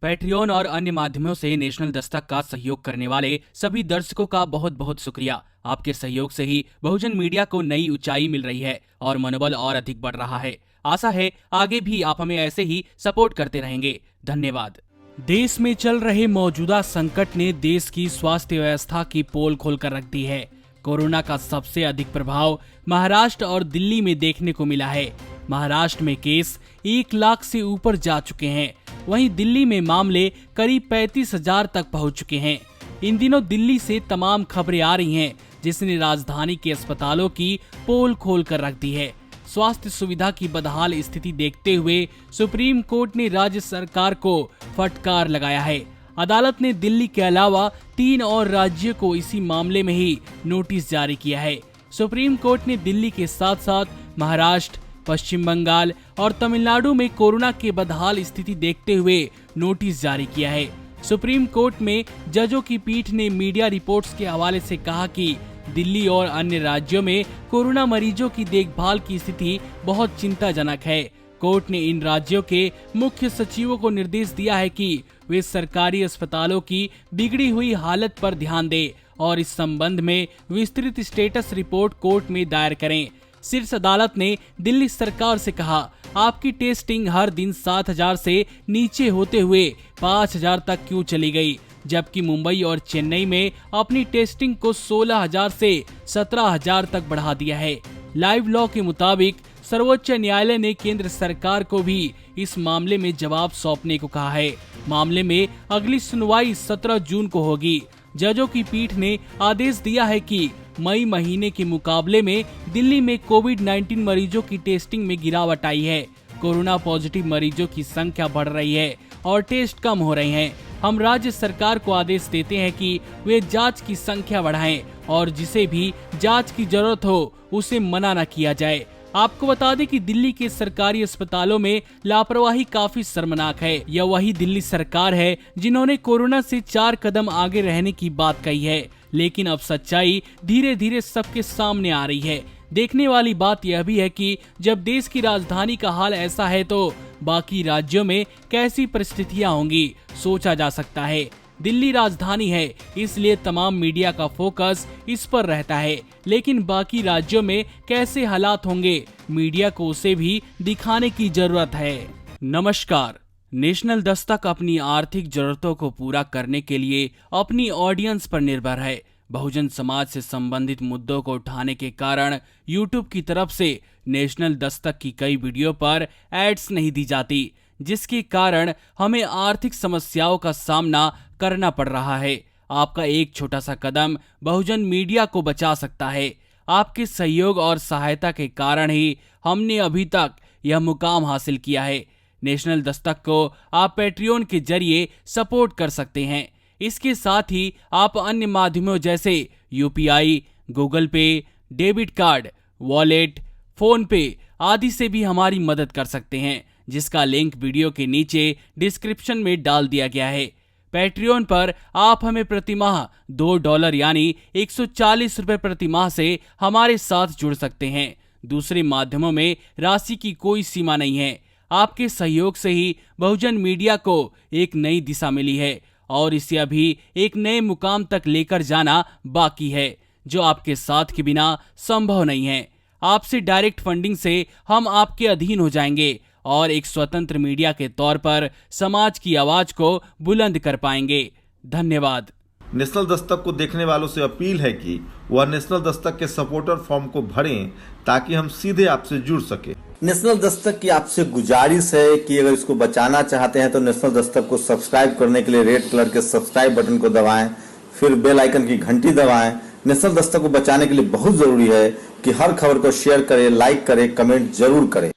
Patreon और अन्य माध्यमों से नेशनल दस्तक का सहयोग करने वाले सभी दर्शकों का बहुत बहुत शुक्रिया। आपके सहयोग से ही बहुजन मीडिया को नई ऊंचाई मिल रही है और मनोबल और अधिक बढ़ रहा है। आशा है आगे भी आप हमें ऐसे ही सपोर्ट करते रहेंगे। धन्यवाद। देश में चल रहे मौजूदा संकट ने देश की स्वास्थ्य व्यवस्था की पोल खोलकर रख दी है। कोरोना का सबसे अधिक प्रभाव महाराष्ट्र और दिल्ली में देखने को मिला है। महाराष्ट्र में केस 1 लाख से ऊपर जा चुके हैं, वहीं दिल्ली में मामले करीब 35,000 तक पहुंच चुके हैं। इन दिनों दिल्ली से तमाम खबरें आ रही हैं, जिसने राजधानी के अस्पतालों की पोल खोल कर रख दी है। स्वास्थ्य सुविधा की बदहाल स्थिति देखते हुए सुप्रीम कोर्ट ने राज्य सरकार को फटकार लगाया है। अदालत ने दिल्ली के अलावा 3 और राज्यों को इसी मामले में ही नोटिस जारी किया है। सुप्रीम कोर्ट ने दिल्ली के साथ साथ महाराष्ट्र, पश्चिम बंगाल और तमिलनाडु में कोरोना के बदहाल स्थिति देखते हुए नोटिस जारी किया है। सुप्रीम कोर्ट में जजों की पीठ ने मीडिया रिपोर्ट्स के हवाले से कहा कि दिल्ली और अन्य राज्यों में कोरोना मरीजों की देखभाल की स्थिति बहुत चिंताजनक है। कोर्ट ने इन राज्यों के मुख्य सचिवों को निर्देश दिया है कि वे सरकारी अस्पतालों की बिगड़ी हुई हालत पर ध्यान दें और इस संबंध में विस्तृत स्टेटस रिपोर्ट कोर्ट में दायर करें। शीर्ष अदालत ने दिल्ली सरकार से कहा, आपकी टेस्टिंग हर दिन 7,000 से नीचे होते हुए 5,000 तक क्यों चली गई, जबकि मुंबई और चेन्नई में अपनी टेस्टिंग को 16,000 से 17,000 तक बढ़ा दिया है। लाइव लॉ के मुताबिक सर्वोच्च न्यायालय ने केंद्र सरकार को भी इस मामले में जवाब सौंपने को कहा है। मामले में अगली सुनवाई 17 जून को होगी। जजों की पीठ ने आदेश दिया है कि मई महीने के मुकाबले में दिल्ली में कोविड-19 मरीजों की टेस्टिंग में गिरावट आई है। कोरोना पॉजिटिव मरीजों की संख्या बढ़ रही है और टेस्ट कम हो रहे हैं। हम राज्य सरकार को आदेश देते हैं कि वे जांच की संख्या बढ़ाएं और जिसे भी जांच की जरूरत हो उसे मना न किया जाए। आपको बता दें कि दिल्ली के सरकारी अस्पतालों में लापरवाही काफी शर्मनाक है। यह वही दिल्ली सरकार है जिन्होंने कोरोना से 4 कदम आगे रहने की बात कही है, लेकिन अब सच्चाई धीरे धीरे सबके सामने आ रही है। देखने वाली बात यह भी है कि जब देश की राजधानी का हाल ऐसा है तो बाकी राज्यों में कैसी परिस्थितियां होंगी, सोचा जा सकता है। दिल्ली राजधानी है, इसलिए तमाम मीडिया का फोकस इस पर रहता है, लेकिन बाकी राज्यों में कैसे हालात होंगे, मीडिया को उसे भी दिखाने की जरूरत है। नमस्कार। नेशनल दस्तक अपनी आर्थिक जरूरतों को पूरा करने के लिए अपनी ऑडियंस पर निर्भर है। बहुजन समाज से संबंधित मुद्दों को उठाने के कारण यूट्यूब की तरफ से नेशनल दस्तक की कई वीडियो पर एड्स नहीं दी जाती, जिसके कारण हमें आर्थिक समस्याओं का सामना करना पड़ रहा है। आपका एक छोटा सा कदम बहुजन मीडिया को बचा सकता है। आपके सहयोग और सहायता के कारण ही हमने अभी तक यह मुकाम हासिल किया है। नेशनल दस्तक को आप पैट्रियन के जरिए सपोर्ट कर सकते हैं। इसके साथ ही आप अन्य माध्यमों जैसे यूपीआई, गूगल पे, डेबिट कार्ड, वॉलेट, फोन पे आदि से भी हमारी मदद कर सकते हैं, जिसका लिंक वीडियो के नीचे डिस्क्रिप्शन में डाल दिया गया है। पैट्रियन पर आप हमें प्रतिमाह $2 यानी 140 रुपए प्रति माह से हमारे साथ जुड़ सकते हैं। दूसरे माध्यमों में राशि की कोई सीमा नहीं है। आपके सहयोग से ही बहुजन मीडिया को एक नई दिशा मिली है और इसे अभी एक नए मुकाम तक लेकर जाना बाकी है, जो आपके साथ के बिना संभव नहीं है। आपसे डायरेक्ट फंडिंग से हम आपके अधीन हो जाएंगे और एक स्वतंत्र मीडिया के तौर पर समाज की आवाज को बुलंद कर पाएंगे। धन्यवाद। नेशनल दस्तक को देखने वालों से अपील है कि वह नेशनल दस्तक के सपोर्टर फॉर्म को भरें ताकि हम सीधे आपसे जुड़ सके। नेशनल दस्तक की आपसे गुजारिश है कि अगर इसको बचाना चाहते हैं तो नेशनल दस्तक को सब्सक्राइब करने के लिए रेड कलर के सब्सक्राइब बटन को दबाएं, फिर बेल आइकन की घंटी दबाएं। नेशनल दस्तक को बचाने के लिए बहुत जरूरी है कि हर खबर को शेयर करें, लाइक करें, कमेंट जरूर करें।